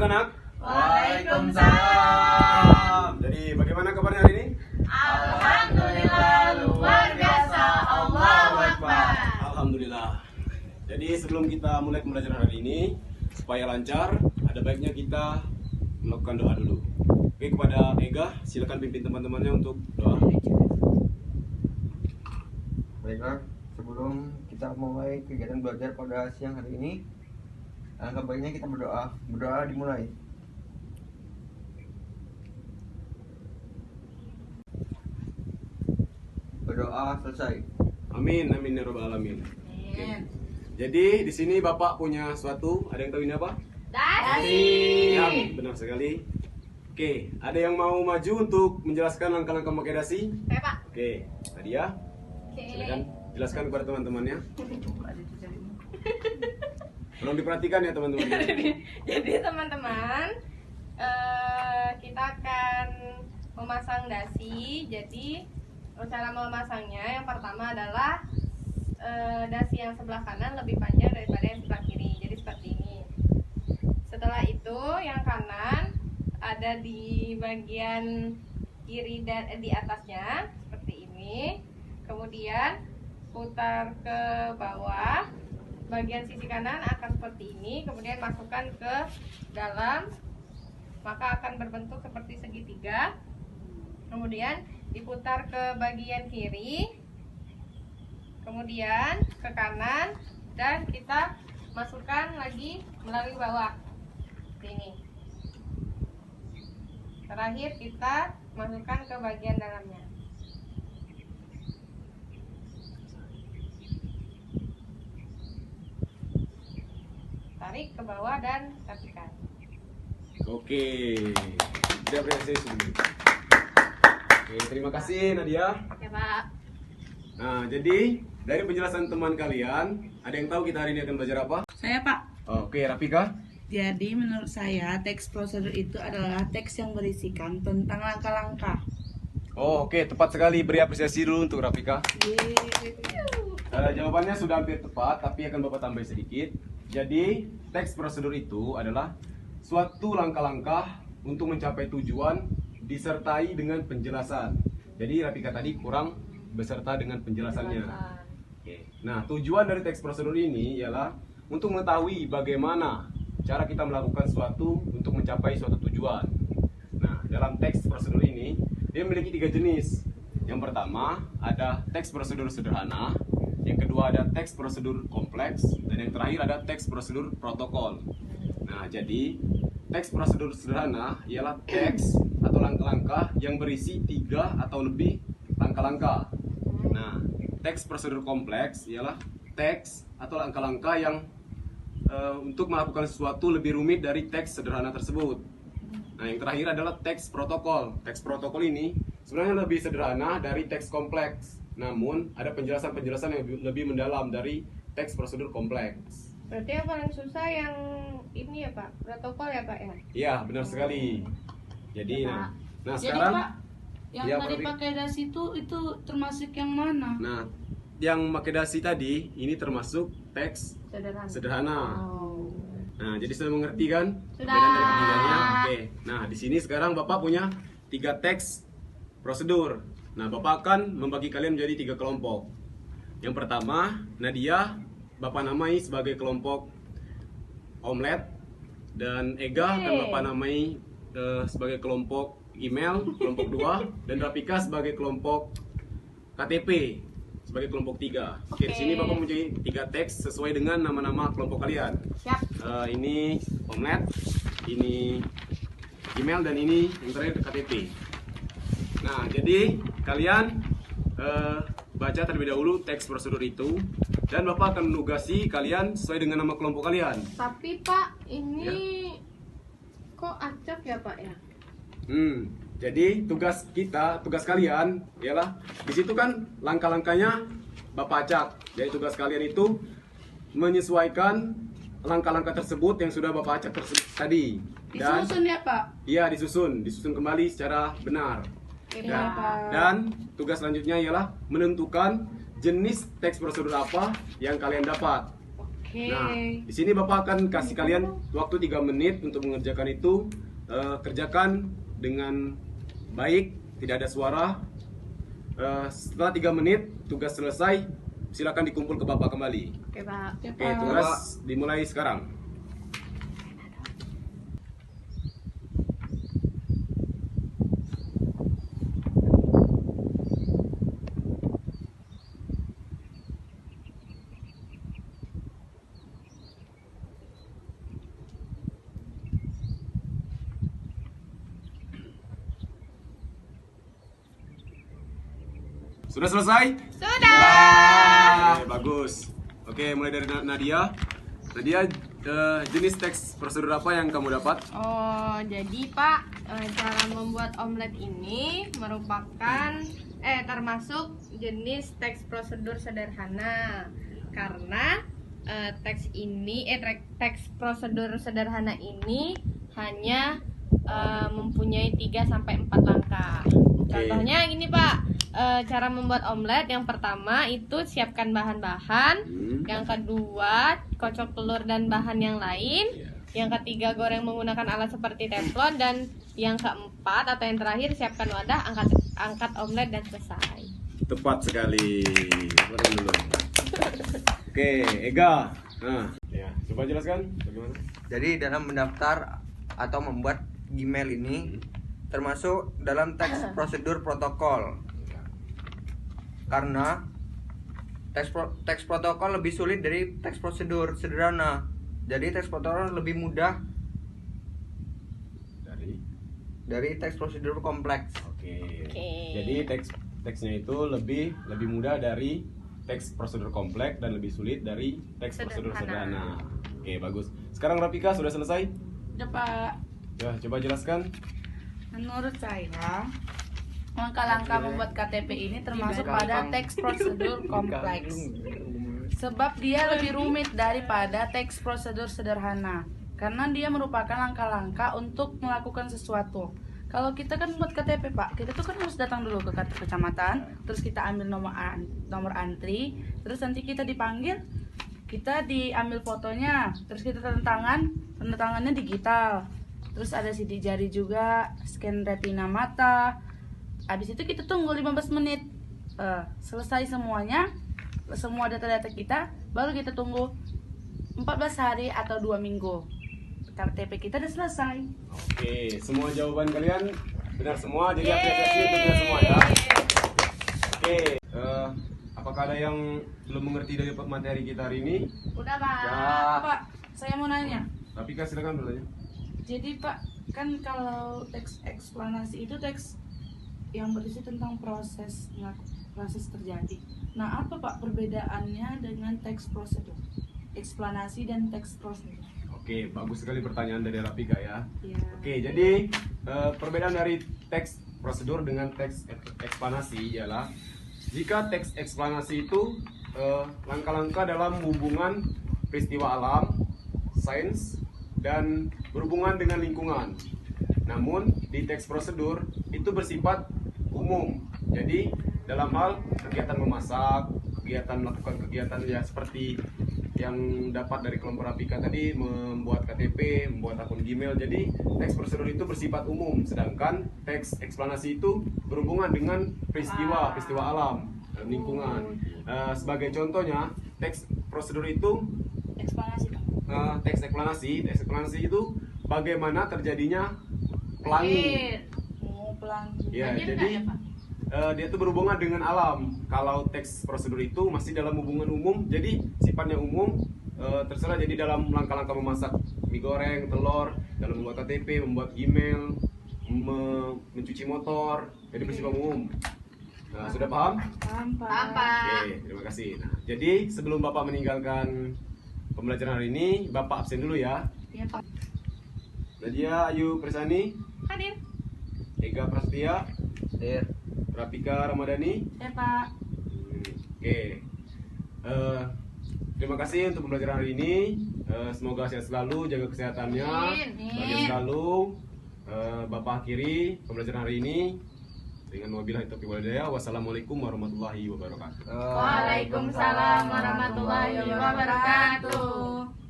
anak. Waalaikumsalam. Jadi bagaimana kabarnya hari ini? Alhamdulillah luar biasa. Allahu Akbar. Alhamdulillah. Jadi sebelum kita mulai pembelajaran hari ini, supaya lancar, ada baiknya kita melakukan doa dulu. Oke, kepada Ega, silakan pimpin teman-temannya untuk doa. Baiklah, sebelum kita mulai kegiatan belajar pada siang hari ini, alangkah baiknya kita berdoa. Berdoa dimulai. Berdoa selesai. Amin, amin ya rabbal alamin. Oke. Jadi di sini Bapak punya suatu, ada yang tahu ini apa? Dasi. Ya, benar sekali. Oke, ada yang mau maju untuk menjelaskan langkah-langkah memakai dasi? Oke, Pak. Oke, Nadia, silakan jelaskan kepada teman-temannya. Tolong diperhatikan ya teman-teman. Jadi teman-teman, kita akan memasang dasi. Jadi cara memasangnya yang pertama adalah dasi yang sebelah kanan lebih panjang daripada yang sebelah kiri. Jadi seperti ini. Setelah itu yang kanan ada di bagian kiri dan di atasnya seperti ini. Kemudian putar ke bawah. Bagian sisi kanan akan seperti ini, kemudian masukkan ke dalam, maka akan berbentuk seperti segitiga. Kemudian diputar ke bagian kiri, kemudian ke kanan, dan kita masukkan lagi melalui bawah seperti ini. Terakhir kita masukkan ke bagian dalamnya. Tarik ke bawah dan rapikan. Oke, sudah berhasil sebelum. Oke, terima kasih Nadia. Oke, Pak. Nah, jadi dari penjelasan teman kalian, ada yang tahu kita hari ini akan belajar apa? Saya Pak. Oke, Rafika. Jadi menurut saya teks prosedur itu adalah teks yang berisikan tentang langkah-langkah. Oh, oke, tepat sekali. Beri apresiasi dulu untuk Rafika. Jawabannya sudah hampir tepat, tapi akan Bapak tambah sedikit. Jadi, teks prosedur itu adalah suatu langkah-langkah untuk mencapai tujuan disertai dengan penjelasan. Jadi, Rafika tadi kurang beserta dengan penjelasannya. Oke. Nah, tujuan dari teks prosedur ini ialah untuk mengetahui bagaimana cara kita melakukan suatu untuk mencapai suatu tujuan. Nah, dalam teks prosedur ini, dia memiliki 3 jenis. Yang pertama, ada teks prosedur sederhana. Yang kedua ada teks prosedur kompleks, dan yang terakhir ada teks prosedur protokol. Nah, jadi teks prosedur sederhana ialah teks atau langkah-langkah yang berisi 3 atau lebih langkah-langkah. Nah, teks prosedur kompleks ialah teks atau langkah-langkah yang untuk melakukan sesuatu lebih rumit dari teks sederhana tersebut. Nah, yang terakhir adalah teks protokol. Teks protokol ini sebenarnya lebih sederhana dari teks kompleks. Namun, ada penjelasan-penjelasan yang lebih mendalam dari teks prosedur kompleks. Berarti yang paling susah yang ini ya Pak, protokol ya Pak ya? Iya, benar sekali. Jadi, Ya, nah Jadi sekarang, Pak, yang ya, tadi Pak, pakai dasi itu termasuk yang mana? nah, yang pakai dasi tadi, ini termasuk teks Sederhana. sederhana. Oh. Nah, jadi sudah mengerti kan? Sudah. Perbedaan dari ketiganya? Oke. Nah, di sini sekarang Bapak punya 3 teks prosedur. Nah, Bapak akan membagi kalian menjadi 3 kelompok. Yang pertama, Nadia, Bapak namai sebagai kelompok omelet, dan Ega akan Bapak namai sebagai kelompok email, kelompok 2, dan Rafika sebagai kelompok KTP, sebagai kelompok 3. Oke, di sini Bapak mempunyai 3 teks sesuai dengan nama-nama kelompok kalian. Siap. Ini omelet, ini email, dan ini yang terakhir KTP. Nah, jadi kalian baca terlebih dahulu teks prosedur itu, dan Bapak akan menugasi kalian sesuai dengan nama kelompok kalian. Tapi Pak, ini kok acak ya Pak ya? Jadi tugas kalian ialah di situ kan langkah-langkahnya Bapak acak. Jadi tugas kalian itu menyesuaikan langkah-langkah tersebut yang sudah Bapak acak tadi. Dan Disusun ya Pak? iya, disusun kembali secara benar. Dan tugas selanjutnya ialah menentukan jenis teks prosedur apa yang kalian dapat. Oke. Nah, di sini Bapak akan kasih kalian waktu 3 menit untuk mengerjakan itu. Kerjakan dengan baik, tidak ada suara. Setelah 3 menit tugas selesai, silakan dikumpul ke Bapak kembali. Oke, Pak. Oke, Oke, Pak. tugas dimulai sekarang. Sudah selesai? Sudah. Oke, bagus. Oke, mulai dari Nadia. Nadia, jenis teks prosedur apa yang kamu dapat? Oh, jadi Pak, cara membuat omelet ini merupakan termasuk jenis teks prosedur sederhana. Karena teks prosedur sederhana ini hanya mempunyai 3 sampai 4 langkah. Contohnya ini Pak, cara membuat omelet yang pertama itu siapkan bahan-bahan, yang kedua kocok telur dan bahan yang lain, yang ketiga goreng menggunakan alat seperti teflon, dan yang keempat atau yang terakhir siapkan wadah, angkat omelet dan selesai. Tepat sekali. Boleh dulu. Oke, Ega. Nah, ya, coba jelaskan bagaimana? Jadi dalam mendaftar atau membuat Gmail ini termasuk dalam teks prosedur protokol. Karena teks protokol lebih sulit dari teks prosedur sederhana. Jadi teks protokol lebih mudah dari teks prosedur kompleks. Oke. Oke. Jadi teksnya itu lebih mudah dari teks prosedur kompleks dan lebih sulit dari teks prosedur sederhana. Oke, bagus. Sekarang Rafika sudah selesai? Udah, Pak. Ya, coba jelaskan. Menurut saya, langkah-langkah membuat KTP ini termasuk pada teks prosedur kompleks. Sebab dia lebih rumit daripada teks prosedur sederhana. Karena dia merupakan langkah-langkah untuk melakukan sesuatu. Kalau kita kan buat KTP Pak, kita tuh kan harus datang dulu ke kecamatan, terus kita ambil nomor antri, terus nanti kita dipanggil, kita diambil fotonya, terus kita tanda tangannya digital, terus ada sidik jari juga, scan retina mata. Habis itu kita tunggu 15 menit, selesai semuanya, semua data-data kita, baru kita tunggu 14 hari atau 2 minggu. KTP kita udah selesai. Oke, semua jawaban kalian benar semua, jadi apresiasi untuk kalian semua ya. Oke, apakah ada yang belum mengerti dari materi kita hari ini? Udah Pak. Ya. Pak, saya mau nanya. Tapi silakan bertanya. Jadi Pak, kan kalau teks eksplanasi itu teks yang berisi tentang proses terjadi. Nah, apa Pak perbedaannya dengan teks prosedur? Eksplanasi dan teks prosedur. Oke, bagus sekali pertanyaan dari Rafika ya. Ya. Oke, jadi perbedaan dari teks prosedur dengan teks eksplanasi ialah jika teks eksplanasi itu langkah-langkah dalam hubungan peristiwa alam, sains, dan berhubungan dengan lingkungan. Namun di teks prosedur itu bersifat umum. Jadi dalam hal kegiatan memasak, melakukan kegiatan ya seperti yang dapat dari kelompok Rafika tadi, membuat KTP, membuat akun Gmail. Jadi teks prosedur itu bersifat umum, sedangkan teks eksplanasi itu berhubungan dengan peristiwa alam, lingkungan. Sebagai contohnya, teks prosedur itu Eksplanasi Pak. teks eksplanasi itu bagaimana terjadinya pelangi. Oh, pelangi. Ya, Banjir jadi nggak ya, Pak? dia itu berhubungan dengan alam. Kalau teks prosedur itu masih dalam hubungan umum, jadi sifatnya umum, terserah. Jadi dalam langkah-langkah memasak mie goreng, telur, dalam membuat KTP, membuat email, mencuci motor, jadi bersifat umum. Nah, sudah paham? Paham, Pak. Paham, Pak. Oke, terima kasih. Nah, jadi sebelum Bapak meninggalkan pembelajaran hari ini, Bapak absen dulu ya. Iya, Pak. Nadia Ayu Presani, Hadir. Ega Prasetya, Rafika Ramadhani. Ya, Pak. Oke. Terima kasih untuk pembelajaran hari ini. Semoga sehat selalu, jaga kesehatannya. Amin. Bahagia selalu. Bapak akhiri pembelajaran hari ini. Dengan wabillahi taufiq wal hidayah. Wassalamualaikum warahmatullahi wabarakatuh. Waalaikumsalam warahmatullahi wabarakatuh.